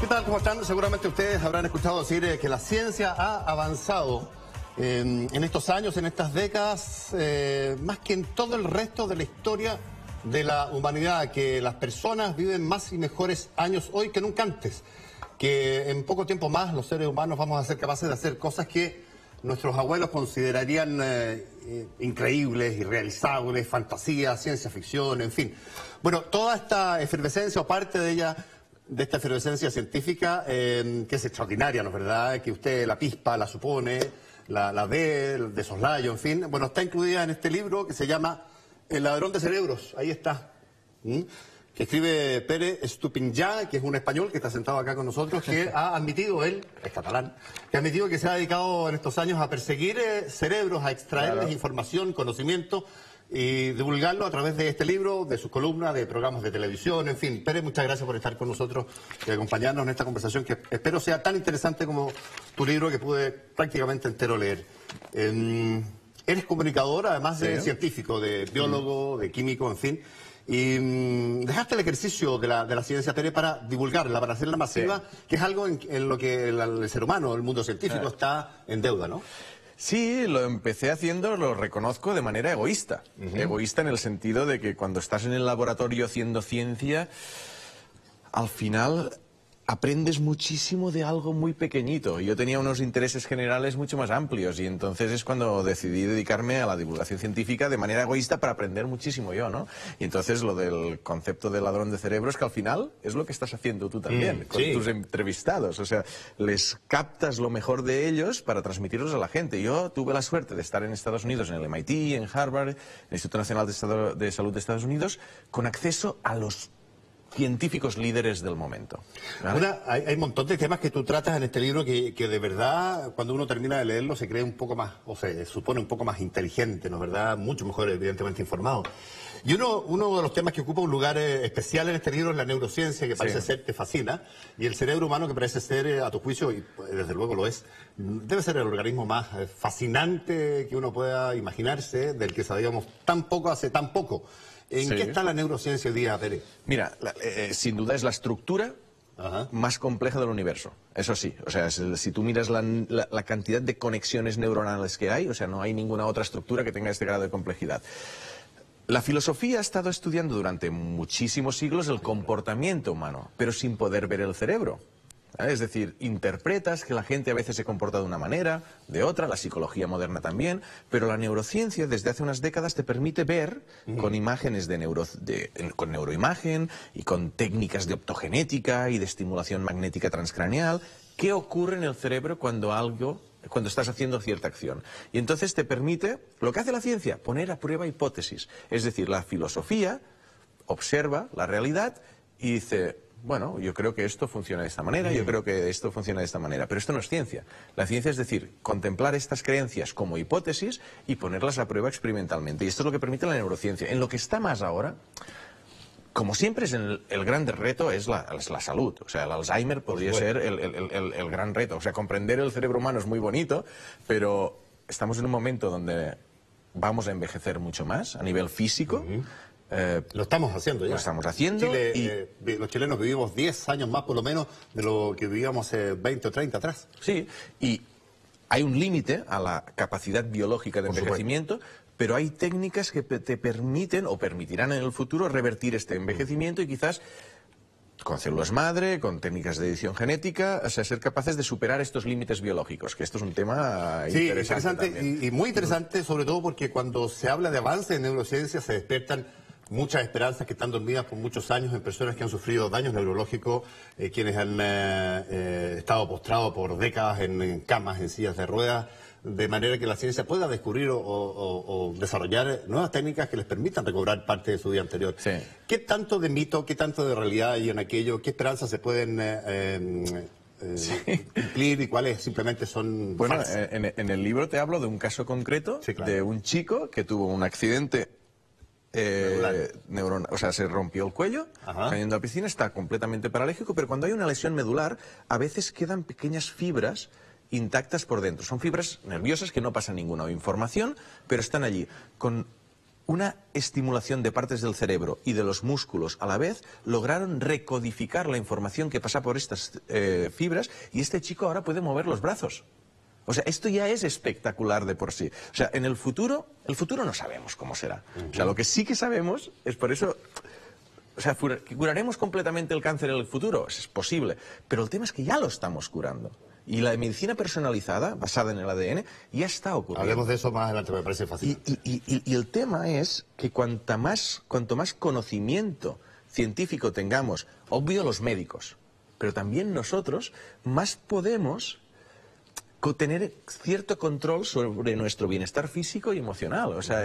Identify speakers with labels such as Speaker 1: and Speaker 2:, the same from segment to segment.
Speaker 1: ¿Qué tal? ¿Cómo están? Seguramente ustedes habrán escuchado decir que la ciencia ha avanzado en estos años, en estas décadas, más que en todo el resto de la historia de la humanidad, que las personas viven más y mejores años hoy que nunca antes, que en poco tiempo más los seres humanos vamos a ser capaces de hacer cosas que nuestros abuelos considerarían increíbles, irrealizables, fantasía, ciencia ficción, en fin. Bueno, toda esta efervescencia o parte de ella, de esta efervescencia científica, que es extraordinaria, ¿no es verdad? Que usted la pispa, la supone, la ve, de soslayo, en fin. Bueno, está incluida en este libro que se llama El ladrón de cerebros. Ahí está. Que escribe Pere Estupiñán, que es un español que está sentado acá con nosotros, que ha admitido, él, es catalán, que ha admitido que se ha dedicado en estos años a perseguir cerebros, a extraerles información, conocimiento, y divulgarlo a través de este libro, de sus columnas, de programas de televisión, en fin. Pere, muchas gracias por estar con nosotros y acompañarnos en esta conversación que espero sea tan interesante como tu libro, que pude prácticamente entero leer. Eres comunicador, además de científico, de biólogo, de químico, en fin. Y dejaste el ejercicio de la ciencia, Pere, para divulgarla, para hacerla masiva, que es algo en lo que el ser humano, el mundo científico, está en deuda, ¿no?
Speaker 2: Sí, lo empecé haciendo, lo reconozco, de manera egoísta. Egoísta en el sentido de que cuando estás en el laboratorio haciendo ciencia, al final aprendes muchísimo de algo muy pequeñito. Yo tenía unos intereses generales mucho más amplios y entonces es cuando decidí dedicarme a la divulgación científica de manera egoísta para aprender muchísimo yo, ¿no? Y entonces lo del concepto del ladrón de cerebros, que al final es lo que estás haciendo tú también, con tus entrevistados. O sea, les captas lo mejor de ellos para transmitirlos a la gente. Yo tuve la suerte de estar en Estados Unidos, en el MIT, en Harvard, en el Instituto Nacional de Salud de Estados Unidos, con acceso a los científicos líderes del momento. ¿Vale?
Speaker 1: Hay un montón de temas que tú tratas en este libro que de verdad, cuando uno termina de leerlo, se cree un poco más, o se supone un poco más inteligente, ¿no es verdad? Mucho mejor, evidentemente, informado. Y uno de los temas que ocupa un lugar especial en este libro es la neurociencia, que parece ser, te fascina, y el cerebro humano, que parece ser, a tu juicio, y desde luego lo es, debe ser el organismo más fascinante que uno pueda imaginarse, del que sabíamos tan poco hace tan poco. ¿En qué está la neurociencia hoy día, Pere?
Speaker 2: Mira, sin duda es la estructura más compleja del universo. Eso sí, o sea, si tú miras la cantidad de conexiones neuronales que hay, o sea, no hay ninguna otra estructura que tenga este grado de complejidad. La filosofía ha estado estudiando durante muchísimos siglos el comportamiento humano, pero sin poder ver el cerebro. Es decir, interpretas que la gente a veces se comporta de una manera, de otra, la psicología moderna también, pero la neurociencia desde hace unas décadas te permite ver con imágenes con neuroimagen y con técnicas de optogenética y de estimulación magnética transcraneal qué ocurre en el cerebro cuando estás haciendo cierta acción. Y entonces te permite, lo que hace la ciencia, poner a prueba hipótesis. Es decir, la filosofía observa la realidad y dice, bueno, yo creo que esto funciona de esta manera, yo creo que esto funciona de esta manera, pero esto no es ciencia. La ciencia es decir, contemplar estas creencias como hipótesis y ponerlas a prueba experimentalmente. Y esto es lo que permite la neurociencia. En lo que está más ahora, como siempre, el gran reto es la salud. O sea, el Alzheimer podría ser el gran reto. O sea, comprender el cerebro humano es muy bonito, pero estamos en un momento donde vamos a envejecer mucho más a nivel físico.
Speaker 1: Lo estamos haciendo ya.
Speaker 2: Lo estamos haciendo.
Speaker 1: Los chilenos vivimos 10 años más por lo menos de lo que vivíamos 20 o 30 atrás.
Speaker 2: Sí, y hay un límite a la capacidad biológica de envejecimiento, pero hay técnicas que te permiten o permitirán en el futuro revertir este envejecimiento y quizás con células madre, con técnicas de edición genética, o sea, ser capaces de superar estos límites biológicos, que esto es un tema interesante
Speaker 1: y muy interesante, sobre todo porque cuando se habla de avance en neurociencia se despiertan muchas esperanzas que están dormidas por muchos años en personas que han sufrido daños neurológicos, quienes han estado postrados por décadas en camas, en sillas de ruedas, de manera que la ciencia pueda descubrir o desarrollar nuevas técnicas que les permitan recobrar parte de su vida anterior.
Speaker 2: Sí.
Speaker 1: ¿Qué tanto de mito, qué tanto de realidad hay en aquello? ¿Qué esperanzas se pueden cumplir y cuales simplemente son falsas?
Speaker 2: En el libro te hablo de un caso concreto de un chico que tuvo un accidente o sea, se rompió el cuello cayendo a la piscina, está completamente paralítico, pero cuando hay una lesión medular, a veces quedan pequeñas fibras intactas por dentro. Son fibras nerviosas que no pasan ninguna información, pero están allí. Con una estimulación de partes del cerebro y de los músculos a la vez, lograron recodificar la información que pasa por estas fibras, y este chico ahora puede mover los brazos. O sea, esto ya es espectacular de por sí. O sea, en el futuro no sabemos cómo será. O sea, lo que sí que sabemos es por eso... O sea, ¿que curaremos completamente el cáncer en el futuro? Es posible. Pero el tema es que ya lo estamos curando. Y la medicina personalizada, basada en el ADN, ya está ocurriendo.
Speaker 1: Hablemos de eso más adelante, me parece fascinante.
Speaker 2: Y el tema es que cuanto más conocimiento científico tengamos, obvio los médicos, pero también nosotros, más podemos tener cierto control sobre nuestro bienestar físico y emocional. O sea,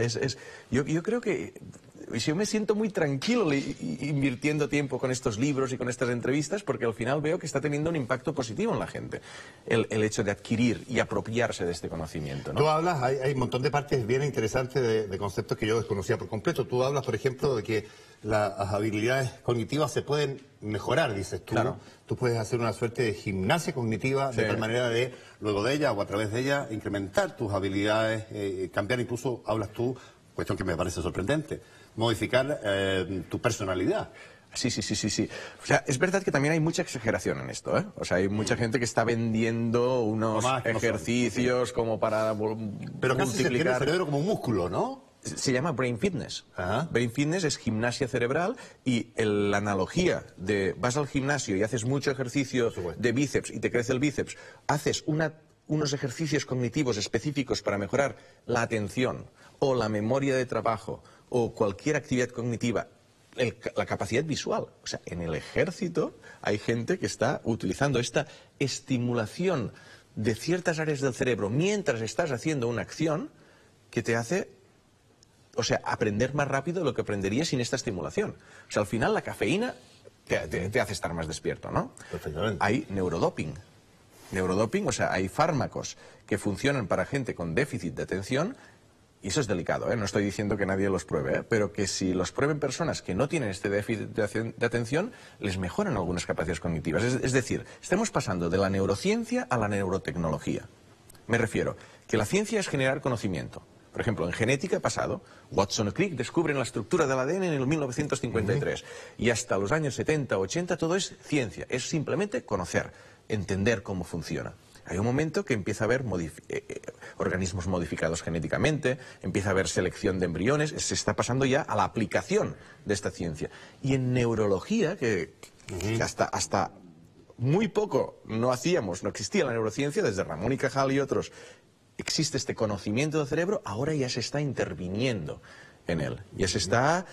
Speaker 2: yo creo que yo me siento muy tranquilo invirtiendo tiempo con estos libros y con estas entrevistas, porque al final veo que está teniendo un impacto positivo en la gente, el hecho de adquirir y apropiarse de este conocimiento, ¿no?
Speaker 1: Tú hablas, hay un montón de partes bien interesantes de conceptos que yo desconocía por completo. Tú hablas, por ejemplo, de que las habilidades cognitivas se pueden mejorar, dices tú.
Speaker 2: Claro.
Speaker 1: Tú puedes hacer una suerte de gimnasia cognitiva, de tal manera de, luego de ella o a través de ella, incrementar tus habilidades, cambiar incluso, hablas tú, cuestión que me parece sorprendente, modificar tu personalidad.
Speaker 2: Sí. O sea, es verdad que también hay mucha exageración en esto, ¿eh? O sea, hay mucha gente que está vendiendo unos ejercicios como para
Speaker 1: Pero casi se tiene el cerebro como un músculo, ¿no?
Speaker 2: Se llama Brain Fitness.
Speaker 1: Ajá.
Speaker 2: Brain Fitness es gimnasia cerebral, y la analogía de vas al gimnasio y haces mucho ejercicio de bíceps y te crece el bíceps, haces unos ejercicios cognitivos específicos para mejorar la atención o la memoria de trabajo o cualquier actividad cognitiva, la capacidad visual. O sea, en el ejército hay gente que está utilizando esta estimulación de ciertas áreas del cerebro mientras estás haciendo una acción que te hace, o sea, aprender más rápido de lo que aprenderías sin esta estimulación. O sea, al final la cafeína te hace estar más despierto, ¿no?
Speaker 1: Perfectamente.
Speaker 2: Hay neurodoping. Neurodoping, o sea, hay fármacos que funcionan para gente con déficit de atención, y eso es delicado, ¿eh? No estoy diciendo que nadie los pruebe, ¿eh? Pero que si los prueben personas que no tienen este déficit de atención, les mejoran algunas capacidades cognitivas. Es decir, estamos pasando de la neurociencia a la neurotecnología. Me refiero que la ciencia es generar conocimiento. Por ejemplo, en genética ha pasado, Watson y Crick descubren la estructura del ADN en el 1953, y hasta los años 70 o 80 todo es ciencia, es simplemente conocer, entender cómo funciona. Hay un momento que empieza a haber organismos modificados genéticamente, empieza a haber selección de embriones, se está pasando ya a la aplicación de esta ciencia. Y en neurología, que hasta muy poco no existía la neurociencia, desde Ramón y Cajal y otros, existe este conocimiento del cerebro, ahora ya se está interviniendo en él, ya se está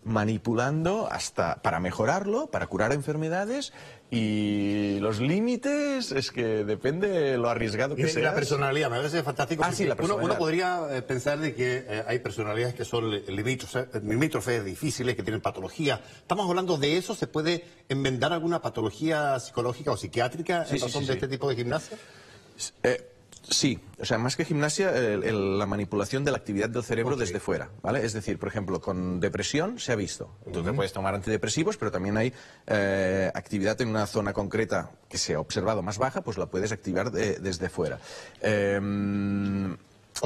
Speaker 2: manipulando hasta para mejorarlo, para curar enfermedades, y los límites es que depende lo arriesgado que sea.
Speaker 1: La personalidad, me parece fantástico.
Speaker 2: Sí, la personalidad.
Speaker 1: Uno podría pensar de que hay personalidades que son limítrofes, difíciles, que tienen patología. ¿Estamos hablando de eso? ¿Se puede enmendar alguna patología psicológica o psiquiátrica en razón de este tipo de gimnasia?
Speaker 2: Sí, o sea, más que gimnasia, la manipulación de la actividad del cerebro desde fuera, ¿vale? Es decir, por ejemplo, con depresión se ha visto. Tú te puedes tomar antidepresivos, pero también hay actividad en una zona concreta que se ha observado más baja, pues la puedes activar desde fuera.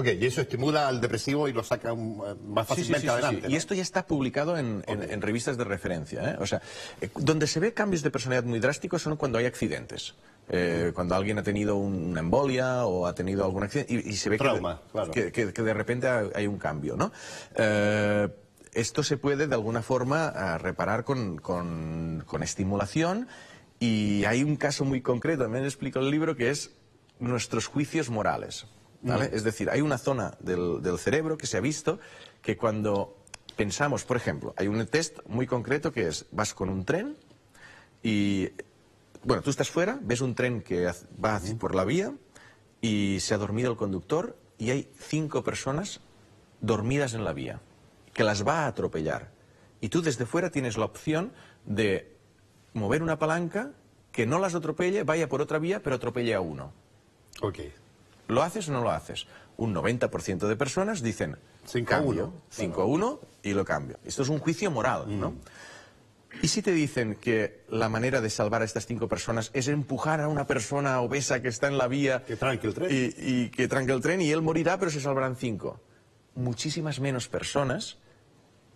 Speaker 1: Y eso estimula al depresivo y lo saca más fácilmente adelante.
Speaker 2: Sí. ¿No? Y esto ya está publicado en revistas de referencia, ¿eh? O sea, donde se ve cambios de personalidad muy drásticos son cuando hay accidentes. Cuando alguien ha tenido una embolia o ha tenido algún accidente y se ve que de repente hay un cambio, ¿no? Esto se puede de alguna forma reparar con estimulación, y hay un caso muy concreto, también explico en el libro, que es nuestros juicios morales, ¿vale? Es decir, hay una zona del cerebro que se ha visto que cuando pensamos, por ejemplo, hay un test muy concreto que es, vas con un tren y... Bueno, tú estás fuera, ves un tren que va por la vía y se ha dormido el conductor, y hay 5 personas dormidas en la vía, que las va a atropellar. Y tú desde fuera tienes la opción de mover una palanca que no las atropelle, vaya por otra vía, pero atropelle a uno. ¿Lo haces o no lo haces? Un 90% de personas dicen 5-1, 5-1 y lo cambio. Esto es un juicio moral, ¿no? ¿Y si te dicen que la manera de salvar a estas 5 personas es empujar a una persona obesa que está en la vía
Speaker 1: que tranque el tren
Speaker 2: y que tranque el tren, y él morirá pero se salvarán 5? Muchísimas menos personas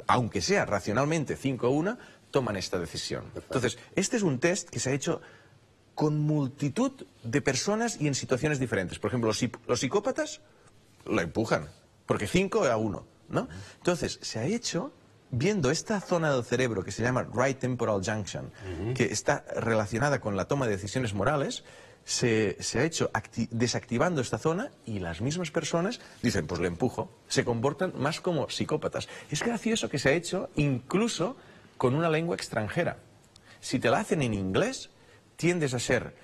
Speaker 2: aunque sea racionalmente 5-1, toman esta decisión. Entonces, este es un test que se ha hecho con multitud de personas y en situaciones diferentes. Por ejemplo, los psicópatas lo empujan, porque 5-1, ¿no? Entonces, se ha hecho viendo esta zona del cerebro que se llama Right Temporal Junction, que está relacionada con la toma de decisiones morales. Se ha hecho desactivando esta zona y las mismas personas dicen, pues le empujo, se comportan más como psicópatas. Es gracioso que se ha hecho incluso con una lengua extranjera. Si te la hacen en inglés, tiendes a ser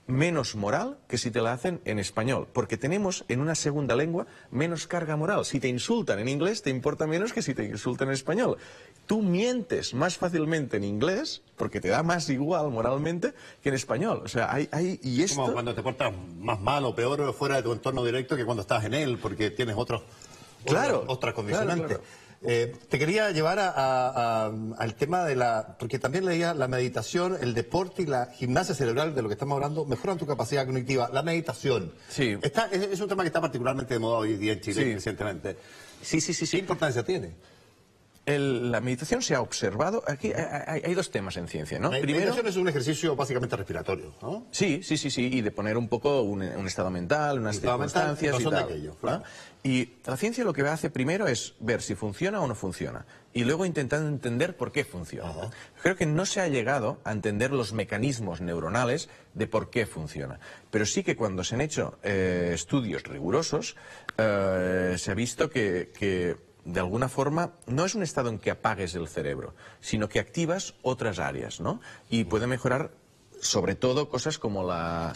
Speaker 2: menos moral que si te la hacen en español, porque tenemos en una segunda lengua menos carga moral. Si te insultan en inglés, te importa menos que si te insultan en español. Tú mientes más fácilmente en inglés, porque te da más igual moralmente que en español. O sea, y esto...
Speaker 1: Como cuando te portas más mal o peor fuera de tu entorno directo que cuando estás en él, porque tienes otras condicionantes.
Speaker 2: Claro.
Speaker 1: Te quería llevar al tema de porque también leía la meditación, el deporte y la gimnasia cerebral, de lo que estamos hablando, mejoran tu capacidad cognitiva. La meditación.
Speaker 2: Sí.
Speaker 1: Es un tema que está particularmente de moda hoy día en Chile, recientemente.
Speaker 2: Sí.
Speaker 1: ¿Qué importancia tiene?
Speaker 2: La meditación se ha observado. Aquí hay dos temas en ciencia, ¿no?
Speaker 1: La meditación es un ejercicio básicamente respiratorio, ¿no?
Speaker 2: Sí, y de poner un poco un estado mental, unas circunstancias y tal.
Speaker 1: Aquello, claro.
Speaker 2: ¿No? Y la ciencia lo que hace primero es ver si funciona o no funciona. Y luego intentando entender por qué funciona. Creo que no se ha llegado a entender los mecanismos neuronales de por qué funciona. Pero sí que cuando se han hecho estudios rigurosos, se ha visto que de alguna forma, no es un estado en que apagues el cerebro, sino que activas otras áreas, ¿no? Y puede mejorar, sobre todo, cosas como la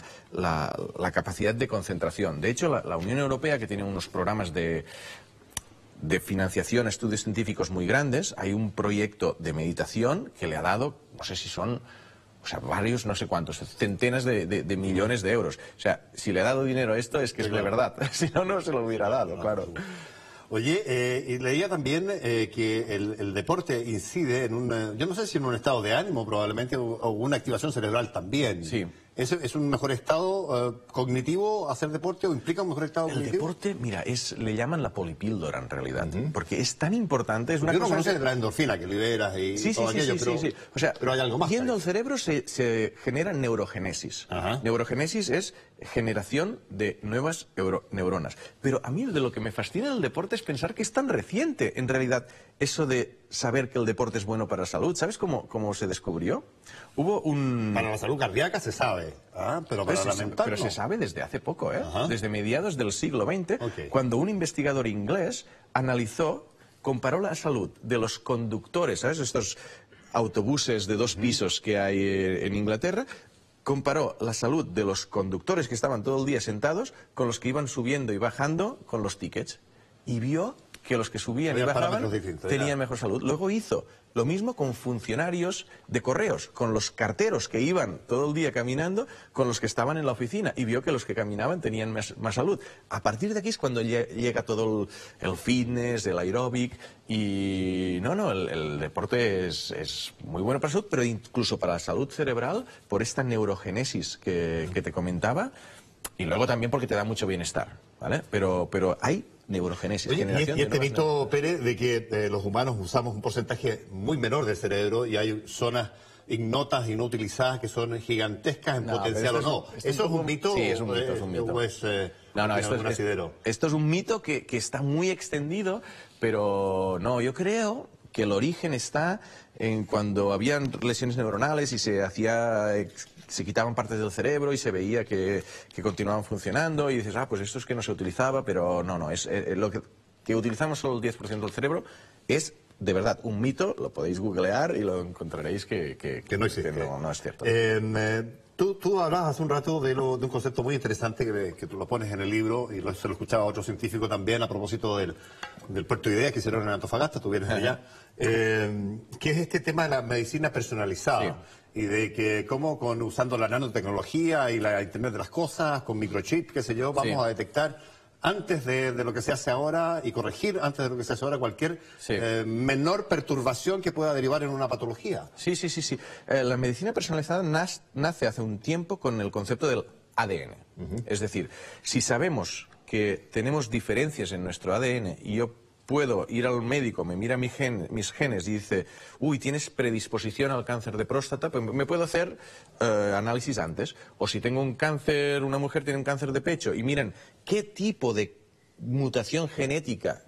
Speaker 2: capacidad de concentración. De hecho, la Unión Europea, que tiene unos programas de financiación a estudios científicos muy grandes, hay un proyecto de meditación que le ha dado, no sé si son... O sea, varios, no sé cuántos, centenas de millones de euros. O sea, si le ha dado dinero a esto es que es de verdad. Si no, no se lo hubiera dado, claro.
Speaker 1: Oye, y leía también que el deporte incide en yo no sé si en un estado de ánimo probablemente, o una activación cerebral también.
Speaker 2: Sí.
Speaker 1: ¿Es un mejor estado cognitivo hacer deporte o implica un mejor estado cognitivo?
Speaker 2: El deporte, mira, le llaman la polipíldora en realidad, porque es tan importante, es una
Speaker 1: cosa... Yo no
Speaker 2: conocen
Speaker 1: la endorfina que liberas y todo aquello,
Speaker 2: sí. O sea,
Speaker 1: pero hay algo más.
Speaker 2: Yendo al cerebro se genera neurogénesis. Neurogénesis es generación de nuevas neuronas. Pero a mí de lo que me fascina del deporte es pensar que es tan reciente, en realidad, eso de saber que el deporte es bueno para la salud. ¿Sabes cómo se descubrió? Hubo un...
Speaker 1: Para la salud cardíaca se sabe, pero para la mental
Speaker 2: pero
Speaker 1: no.
Speaker 2: se sabe desde hace poco, desde mediados del siglo XX, cuando un investigador inglés comparó la salud de los conductores, ¿sabes? Estos autobuses de 2 pisos que hay en Inglaterra, comparó la salud de los conductores que estaban todo el día sentados con los que iban subiendo y bajando con los tickets. Y vio que los que subían y bajaban tenían mejor salud. Luego hizo lo mismo con funcionarios de correos, con los carteros que iban todo el día caminando, con los que estaban en la oficina, y vio que los que caminaban tenían más salud. A partir de aquí es cuando llega todo el fitness, el aeróbic, y el deporte es muy bueno para la salud, pero incluso para la salud cerebral, por esta neurogénesis que te comentaba, y luego también porque te da mucho bienestar, ¿vale? Pero hay neurogénesis.
Speaker 1: Oye, y este mito, Pérez, de que los humanos usamos un porcentaje muy menor del cerebro y hay zonas ignotas y no utilizadas que son gigantescas en potencial o no. ¿Eso es un mito?
Speaker 2: Sí, es un mito.
Speaker 1: Esto
Speaker 2: es un mito que está muy extendido, pero no, yo creo que el origen está en cuando habían lesiones neuronales y se quitaban partes del cerebro y se veía que continuaban funcionando y dices, pues esto es que no se utilizaba, pero no, es lo que utilizamos solo el 10% del cerebro es de verdad un mito, lo podéis googlear y lo encontraréis que
Speaker 1: no existe.
Speaker 2: No es cierto.
Speaker 1: Tú hablabas hace un rato de un concepto muy interesante que tú lo pones en el libro y se lo escuchaba a otro científico también a propósito del Puerto de Ideas que hicieron en Antofagasta, tú vienes de allá, que es este tema de la medicina personalizada. Y de que usando la nanotecnología y la Internet de las cosas, con microchip, qué sé yo, vamos a detectar antes de lo que se hace ahora y corregir antes de lo que se hace ahora cualquier menor perturbación que pueda derivar en una patología.
Speaker 2: Sí. La medicina personalizada nace hace un tiempo con el concepto del ADN. Es decir, si sabemos que tenemos diferencias en nuestro ADN y yo puedo ir al médico, me mira mis genes y dice, uy, tienes predisposición al cáncer de próstata, pues me puedo hacer análisis antes. O si tengo un cáncer, una mujer tiene un cáncer de pecho y miren qué tipo de mutación genética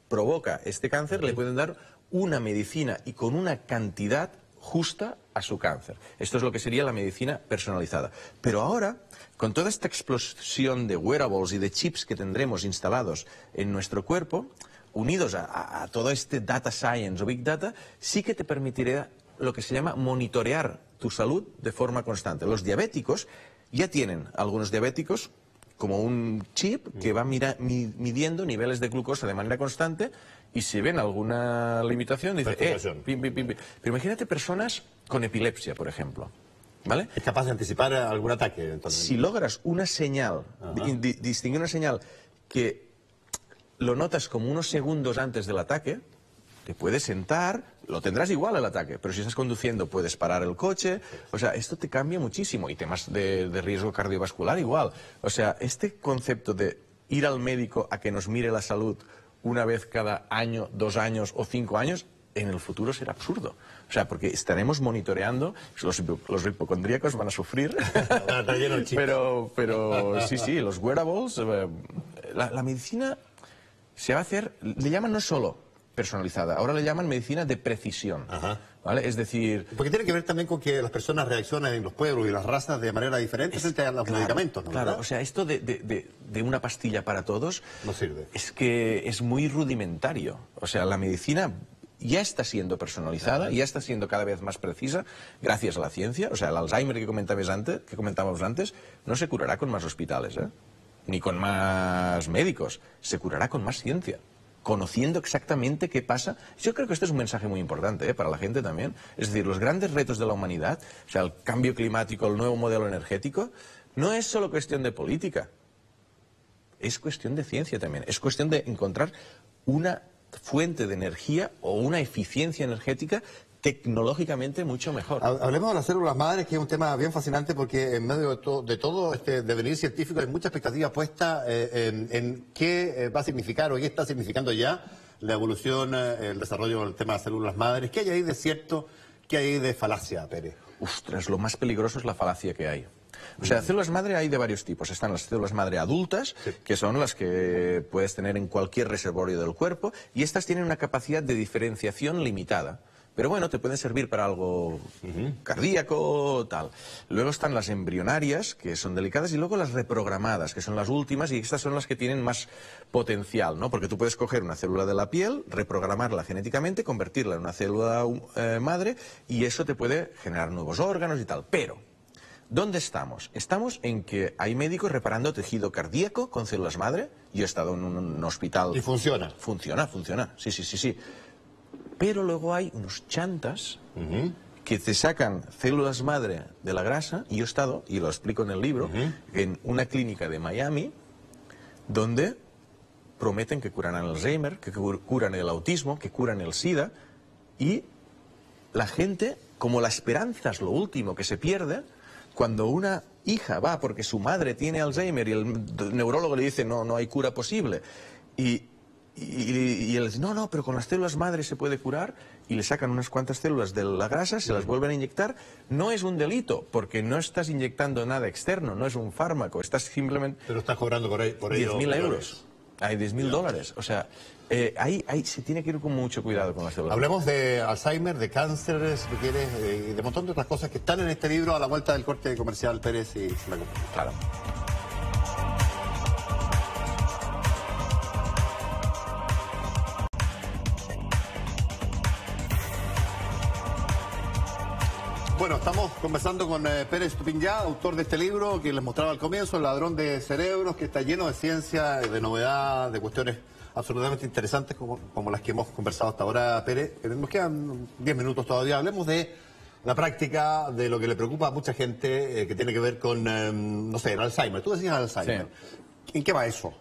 Speaker 2: provoca este cáncer, le pueden dar una medicina y con una cantidad justa a su cáncer. Esto es lo que sería la medicina personalizada. Pero ahora, con toda esta explosión de wearables y de chips que tendremos instalados en nuestro cuerpo, unidos a todo este data science o big data, sí que te permitirá lo que se llama monitorear tu salud de forma constante. Los diabéticos ya tienen, algunos diabéticos, como un chip que va midiendo niveles de glucosa de manera constante y si ven alguna limitación, dice, pim, pim, pim, pim. Pero imagínate personas con epilepsia, por ejemplo, ¿vale?
Speaker 1: Es capaz de anticipar algún ataque, entonces.
Speaker 2: Si logras una señal, distinguir una señal que lo notas como unos segundos antes del ataque, te puedes sentar, lo tendrás igual el ataque, pero si estás conduciendo puedes parar el coche, o sea, esto te cambia muchísimo, y temas de riesgo cardiovascular igual. O sea, este concepto de ir al médico a que nos mire la salud una vez cada año, 2 años o 5 años, en el futuro será absurdo. O sea, porque estaremos monitoreando, los hipocondríacos van a sufrir, pero sí, los wearables, la medicina se va a hacer, le llaman no solo personalizada, ahora le llaman medicina de precisión, ¿vale? Es decir...
Speaker 1: Porque tiene que ver también con que las personas reaccionan en los pueblos y las razas de manera diferente frente a los medicamentos, ¿no?
Speaker 2: Claro, o sea, esto de una pastilla para todos...
Speaker 1: No sirve.
Speaker 2: Es que es muy rudimentario. O sea, la medicina ya está siendo personalizada, ya está siendo cada vez más precisa gracias a la ciencia. O sea, el Alzheimer que comentábamos antes no se curará con más hospitales, ni con más médicos, se curará con más ciencia, conociendo exactamente qué pasa. Yo creo que este es un mensaje muy importante para la gente también. Es decir, los grandes retos de la humanidad, o sea, el cambio climático, el nuevo modelo energético, no es solo cuestión de política, es cuestión de ciencia también, es cuestión de encontrar una fuente de energía o una eficiencia energética tecnológicamente mucho mejor.
Speaker 1: Hablemos de las células madres, que es un tema bien fascinante porque en medio de todo este devenir científico hay mucha expectativa puesta en qué va a significar o qué está significando ya la evolución, el desarrollo del tema de las células madres. ¿Qué hay ahí de cierto? ¿Qué hay ahí de falacia, Pérez?
Speaker 2: Ostras, lo más peligroso es la falacia que hay. O sea, células madre hay de varios tipos. Están las células madre adultas, que son las que puedes tener en cualquier reservorio del cuerpo, y estas tienen una capacidad de diferenciación limitada. Pero bueno, te pueden servir para algo cardíaco, tal. Luego están las embrionarias, que son delicadas, y luego las reprogramadas, que son las últimas, y estas son las que tienen más potencial, ¿no? Porque tú puedes coger una célula de la piel, reprogramarla genéticamente, convertirla en una célula madre, y eso te puede generar nuevos órganos y tal. Pero, ¿dónde estamos? Estamos en que hay médicos reparando tejido cardíaco con células madre. Yo he estado en un hospital...
Speaker 1: ¿Y funciona?
Speaker 2: Funciona. Sí. Pero luego hay unos chantas que te sacan células madre de la grasa, y yo he estado, y lo explico en el libro, en una clínica de Miami, donde prometen que curan el Alzheimer, que curan el autismo, que curan el SIDA, y la gente, como la esperanza es lo último que se pierde, cuando una hija va porque su madre tiene Alzheimer y el neurólogo le dice no hay cura posible, y él dice, no, pero con las células madre se puede curar, y le sacan unas cuantas células de la grasa, se las vuelven a inyectar. No es un delito, porque no estás inyectando nada externo, no es un fármaco, estás simplemente...
Speaker 1: Pero estás cobrando por ello
Speaker 2: 10.000 euros. Hay 10.000 dólares. O sea, ahí se tiene que ir con mucho cuidado con las células.
Speaker 1: Hablemos de Alzheimer, de cáncer, si quieres, y de un montón de otras cosas que están en este libro a la vuelta del corte comercial, Pérez, y se me acompaña.
Speaker 2: Claro.
Speaker 1: Bueno, estamos conversando con Pérez Estupiñán, autor de este libro que les mostraba al comienzo, El ladrón de cerebros, que está lleno de ciencia, de novedad, de cuestiones absolutamente interesantes como las que hemos conversado hasta ahora, Pérez. Nos quedan 10 minutos todavía. Hablemos de la práctica, de lo que le preocupa a mucha gente, que tiene que ver con, no sé, el Alzheimer. Tú decías Alzheimer. Sí. ¿En qué va eso?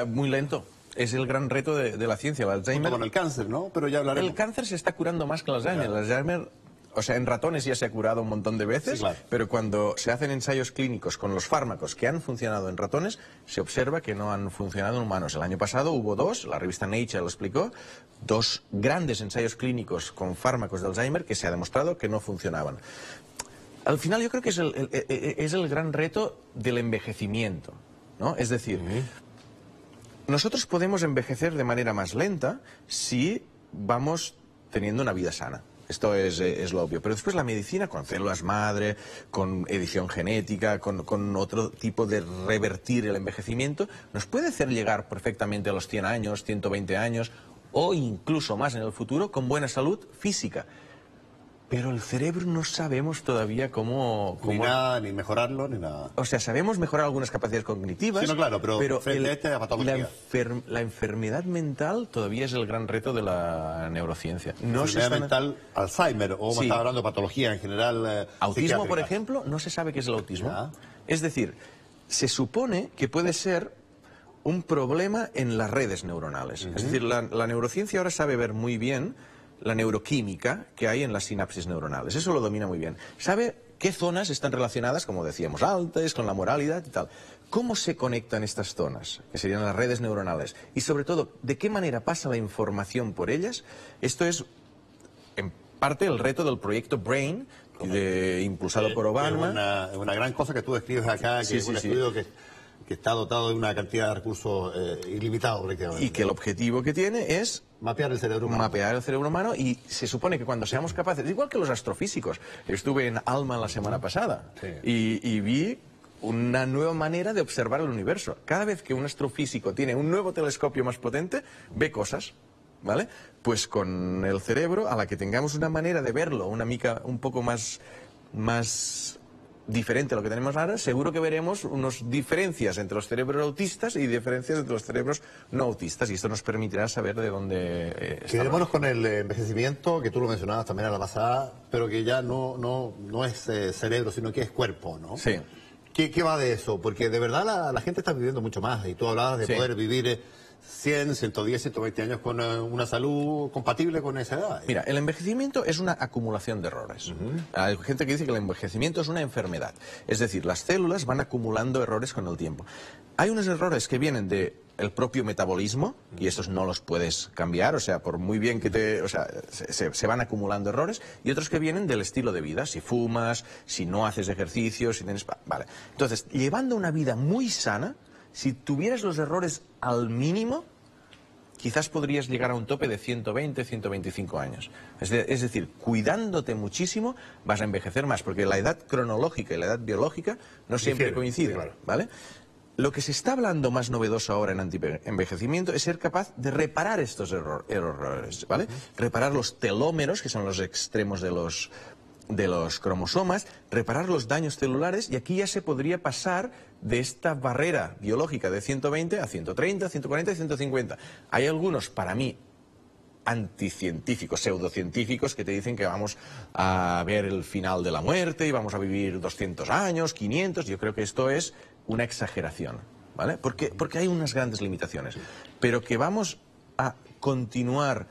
Speaker 2: Muy lento. Es el gran reto de la ciencia, el Alzheimer.
Speaker 1: Junto con el cáncer, ¿no? Pero ya hablaremos.
Speaker 2: El cáncer se está curando más que el Alzheimer. El Alzheimer o sea, en ratones ya se ha curado un montón de veces,
Speaker 1: Sí, claro.
Speaker 2: pero cuando se hacen ensayos clínicos con los fármacos que han funcionado en ratones, se observa que no han funcionado en humanos. El año pasado hubo dos, la revista Nature lo explicó, dos grandes ensayos clínicos con fármacos de Alzheimer que se ha demostrado que no funcionaban. Al final yo creo que es el gran reto del envejecimiento, ¿no? Es decir, nosotros podemos envejecer de manera más lenta si vamos teniendo una vida sana. Esto es lo obvio. Pero después la medicina, con células madre, con edición genética, con otro tipo de revertir el envejecimiento, nos puede hacer llegar perfectamente a los 100 años, 120 años, o incluso más en el futuro, con buena salud física. Pero el cerebro no sabemos todavía cómo...
Speaker 1: Ni nada, ni mejorarlo, ni nada.
Speaker 2: O sea, sabemos mejorar algunas capacidades cognitivas,
Speaker 1: Sí, no, claro, pero frente a esta patología.
Speaker 2: la enfermedad mental todavía es el gran reto de la neurociencia. No se
Speaker 1: Enfermedad mental, Alzheimer, o
Speaker 2: Sí.
Speaker 1: estaba hablando de patología en general.
Speaker 2: Autismo, por
Speaker 1: psiquiátrica.
Speaker 2: ejemplo, no se sabe qué es el autismo.
Speaker 1: Ya.
Speaker 2: Es decir, se supone que puede ser un problema en las redes neuronales. Es decir, la neurociencia ahora sabe ver muy bien la neuroquímica que hay en las sinapsis neuronales. Eso lo domina muy bien. Sabe qué zonas están relacionadas, como decíamos antes, con la moralidad y tal. ¿Cómo se conectan estas zonas, que serían las redes neuronales? Y sobre todo, ¿de qué manera pasa la información por ellas? Esto es, en parte, el reto del proyecto BRAIN, impulsado por Obama.
Speaker 1: Es una gran cosa que tú describes acá, que
Speaker 2: Sí,
Speaker 1: es un
Speaker 2: sí, sí.
Speaker 1: estudio que está dotado de una cantidad de recursos ilimitados, prácticamente.
Speaker 2: Y que el objetivo que tiene es
Speaker 1: Mapear el cerebro humano.
Speaker 2: mapear el cerebro humano, y se supone que cuando seamos capaces, igual que los astrofísicos, estuve en ALMA la semana pasada
Speaker 1: Sí.
Speaker 2: y vi una nueva manera de observar el universo. Cada vez que un astrofísico tiene un nuevo telescopio más potente, ve cosas, ¿vale? Pues con el cerebro, a la que tengamos una manera de verlo, una mica un poco más diferente a lo que tenemos ahora, seguro que veremos unas diferencias entre los cerebros autistas y diferencias entre los cerebros no autistas, y esto nos permitirá saber de dónde está.
Speaker 1: Quedémonos con el envejecimiento, que tú lo mencionabas también a la pasada, pero que ya no es cerebro, sino que es cuerpo, ¿no?
Speaker 2: Sí.
Speaker 1: ¿Qué va de eso? Porque de verdad la gente está viviendo mucho más, y tú hablabas de
Speaker 2: Sí.
Speaker 1: poder vivir 100, 110, 120 años con una salud compatible con esa edad.
Speaker 2: Mira, el envejecimiento es una acumulación de errores. Hay gente que dice que el envejecimiento es una enfermedad. Es decir, las células van acumulando errores con el tiempo. Hay unos errores que vienen del propio metabolismo, y estos no los puedes cambiar, o sea, por muy bien que se van acumulando errores, y otros que vienen del estilo de vida, si fumas, si no haces ejercicio, si tienes... Vale. Entonces, llevando una vida muy sana, si tuvieras los errores al mínimo, quizás podrías llegar a un tope de 120, 125 años. Es decir, cuidándote muchísimo, vas a envejecer más, porque la edad cronológica y la edad biológica no siempre
Speaker 1: Difieren,
Speaker 2: coinciden,
Speaker 1: sí, claro.
Speaker 2: ¿vale? Lo que se está hablando más novedoso ahora en anti-envejecimiento es ser capaz de reparar estos errores, ¿vale? Reparar los telómeros, que son los extremos de los cromosomas, reparar los daños celulares, y aquí ya se podría pasar de esta barrera biológica de 120 a 130, 140 y 150. Hay algunos, para mí, anticientíficos, pseudocientíficos, que te dicen que vamos a ver el final de la muerte y vamos a vivir 200 años, 500. Yo creo que esto es una exageración, ¿vale? Porque hay unas grandes limitaciones. Pero que vamos a continuar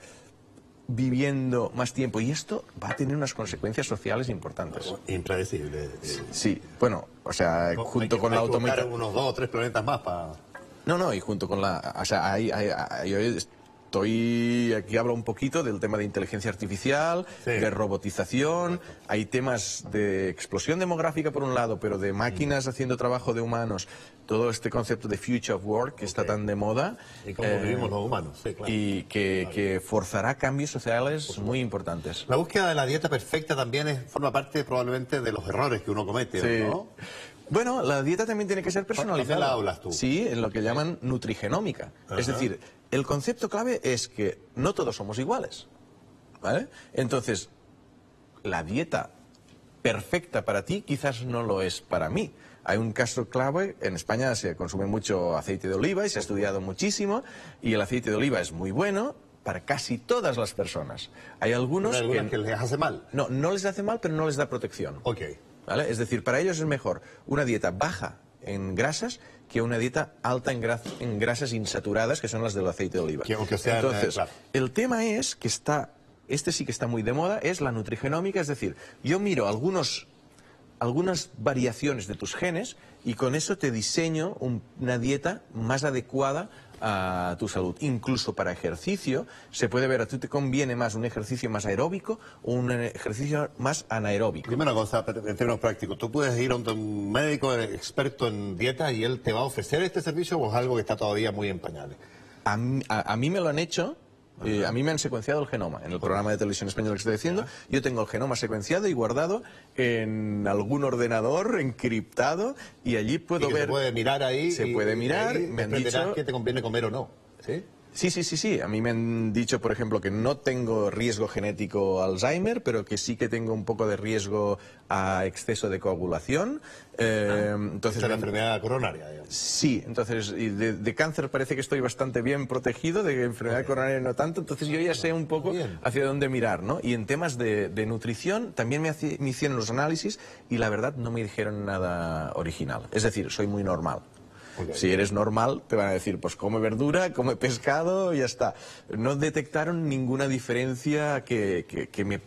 Speaker 2: viviendo más tiempo, y esto va a tener unas consecuencias sociales importantes.
Speaker 1: Impredecible.
Speaker 2: Sí, bueno, o sea, junto con la
Speaker 1: automatización.
Speaker 2: automatización...
Speaker 1: Unos 2 o 3 planetas más para...
Speaker 2: No, y junto con la... O sea, yo estoy... Aquí hablo un poquito del tema de inteligencia artificial,
Speaker 1: Sí.
Speaker 2: de robotización, hay temas de explosión demográfica por un lado, pero de máquinas haciendo trabajo de humanos, todo este concepto de future of work que está tan de moda.
Speaker 1: Y cómo vivimos los humanos, sí, claro.
Speaker 2: Y que forzará cambios sociales muy importantes.
Speaker 1: La búsqueda de la dieta perfecta también forma parte probablemente de los errores que uno comete,
Speaker 2: Sí.
Speaker 1: ¿no?
Speaker 2: Bueno, la dieta también tiene que ser personalizada.
Speaker 1: ¿Dónde la hablas tú?
Speaker 2: Sí, en lo que llaman nutrigenómica. Es decir, el concepto clave es que no todos somos iguales, ¿vale? Entonces, la dieta perfecta para ti quizás no lo es para mí. Hay un caso clave, en España se consume mucho aceite de oliva y se ha estudiado muchísimo, y el aceite de oliva es muy bueno para casi todas las personas. Hay algunos
Speaker 1: Hay algunas que les hace mal.
Speaker 2: no les hace mal, pero no les da protección.
Speaker 1: Ok.
Speaker 2: ¿Vale? Es decir, para ellos es mejor una dieta baja en grasas que una dieta alta en grasas insaturadas, que son las del aceite de oliva.
Speaker 1: Que aunque sean,
Speaker 2: Entonces,
Speaker 1: claro.
Speaker 2: el tema es que está este sí que está muy de moda, es la nutrigenómica, es decir, yo miro algunas variaciones de tus genes y con eso te diseño una dieta más adecuada a tu salud. Incluso para ejercicio se puede ver, a ti te conviene más un ejercicio más aeróbico o un ejercicio más anaeróbico.
Speaker 1: Dime una cosa, en términos prácticos, ¿tú puedes ir a un médico experto en dieta y él te va a ofrecer este servicio o es algo que está todavía muy en pañales?
Speaker 2: A mí me lo han hecho. A mí me han secuenciado el genoma en el programa de televisión español que estoy haciendo. Yo tengo el genoma secuenciado y guardado en algún ordenador encriptado y allí puedo ver.
Speaker 1: Se puede mirar ahí.
Speaker 2: Se puede mirar.
Speaker 1: Me han dicho que te conviene comer o no. ¿Sí?
Speaker 2: Sí. A mí me han dicho, por ejemplo, que no tengo riesgo genético Alzheimer, pero que sí que tengo un poco de riesgo a exceso de coagulación.
Speaker 1: Entonces, la enfermedad coronaria, digamos.
Speaker 2: Sí, entonces, y de cáncer parece que estoy bastante bien protegido, de enfermedad coronaria no tanto, entonces yo ya sé un poco hacia dónde mirar, ¿no? Y en temas de nutrición también me hicieron los análisis y la verdad no me dijeron nada original. Es decir, soy muy normal. Si eres normal, te van a decir, pues come verdura, come pescado y ya está. No detectaron ninguna diferencia que me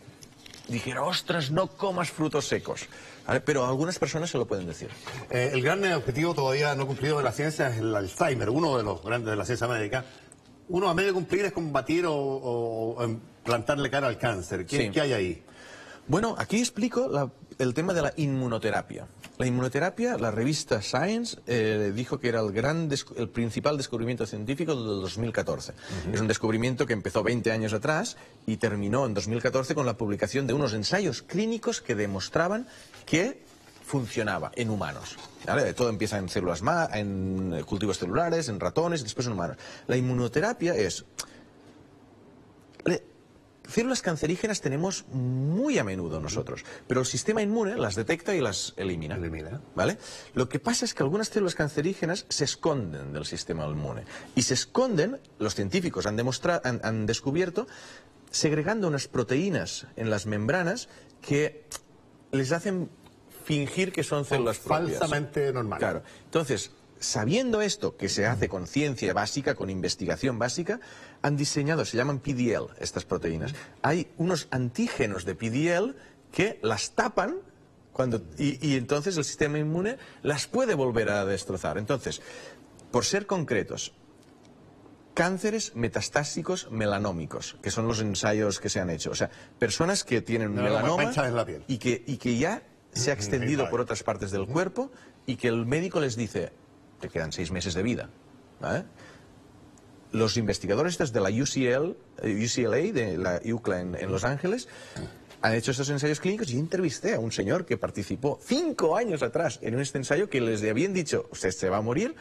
Speaker 2: dijera, ostras, no comas frutos secos. ¿Vale? Pero algunas personas se lo pueden decir.
Speaker 1: El gran objetivo todavía no cumplido de la ciencia es el Alzheimer, uno de los grandes de la ciencia médica. Uno a medio cumplir es combatir o plantarle cara al cáncer. ¿Qué hay ahí?
Speaker 2: Bueno, aquí explico el tema de la inmunoterapia. La inmunoterapia, la revista Science dijo que era el principal descubrimiento científico del 2014. Es un descubrimiento que empezó 20 años atrás y terminó en 2014 con la publicación de unos ensayos clínicos que demostraban que funcionaba en humanos. ¿Vale? Todo empieza en células en cultivos celulares, en ratones y después en humanos. La inmunoterapia es... Células cancerígenas tenemos muy a menudo nosotros, pero el sistema inmune las detecta y las elimina. ¿Vale? Lo que pasa es que algunas células cancerígenas se esconden del sistema inmune. Y se esconden, los científicos han descubierto, segregando unas proteínas en las membranas que les hacen fingir que son células propias.
Speaker 1: Falsamente normales.
Speaker 2: Claro. Entonces, sabiendo esto, que se hace con ciencia básica, con investigación básica, han diseñado, se llaman PDL, estas proteínas. Hay unos antígenos de PDL que las tapan y entonces el sistema inmune las puede volver a destrozar. Entonces, por ser concretos, cánceres metastásicos melanómicos, que son los ensayos que se han hecho. O sea, personas que tienen un melanoma y que ya se ha extendido por otras partes del cuerpo y que el médico les dice, te quedan 6 meses de vida. ¿Vale? Los investigadores de la UCLA, de la UCLA en Los Ángeles, han hecho estos ensayos clínicos y entrevisté a un señor que participó 5 años atrás en este ensayo que les habían dicho, usted se va a morir,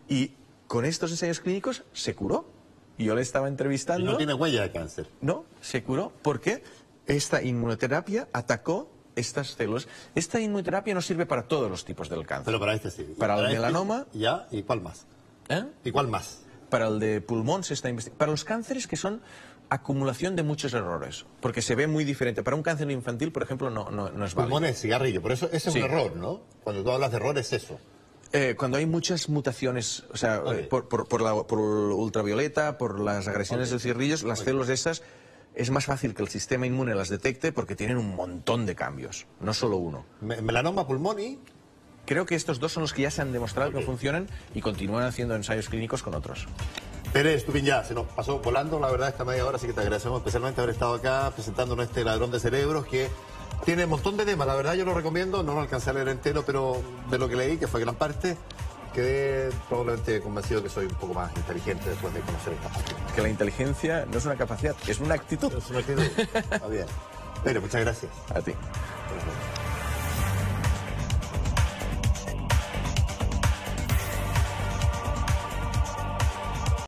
Speaker 2: y con estos ensayos clínicos se curó. Y yo le estaba entrevistando...
Speaker 1: ¿Y no tiene huella de cáncer?
Speaker 2: No, se curó porque esta inmunoterapia atacó estas células. Esta inmunoterapia no sirve para todos los tipos del cáncer.
Speaker 1: Pero para este sí.
Speaker 2: Para el melanoma...
Speaker 1: ¿Ya? ¿Y cuál más? ¿Y cuál más?
Speaker 2: Para el de pulmón se está investigando. Para los cánceres que son acumulación de muchos errores, porque se ve muy diferente. Para un cáncer infantil, por ejemplo, no es válido.
Speaker 1: Pulmón es cigarrillo, por eso ese es un error, ¿no? Cuando tú hablas de error es eso.
Speaker 2: Cuando hay muchas mutaciones, o sea, por ultravioleta, por las agresiones de cigarrillos, las células esas, es más fácil que el sistema inmune las detecte porque tienen un montón de cambios, no solo uno.
Speaker 1: Melanoma, pulmón y...
Speaker 2: Creo que estos dos son los que ya se han demostrado que funcionan y continúan haciendo ensayos clínicos con otros.
Speaker 1: Pérez, tú bien ya, se nos pasó volando, la verdad, esta media hora, así que te agradecemos especialmente haber estado acá presentándonos este ladrón de cerebros que tiene un montón de temas. La verdad yo lo recomiendo, no lo alcancé a leer entero, pero de lo que leí, que fue gran parte, quedé probablemente convencido que soy un poco más inteligente después de conocer esta parte.
Speaker 2: Que la inteligencia no es una capacidad, es una actitud.
Speaker 1: Es una actitud. Está bien. Pérez, muchas gracias.
Speaker 2: A ti.
Speaker 1: Gracias.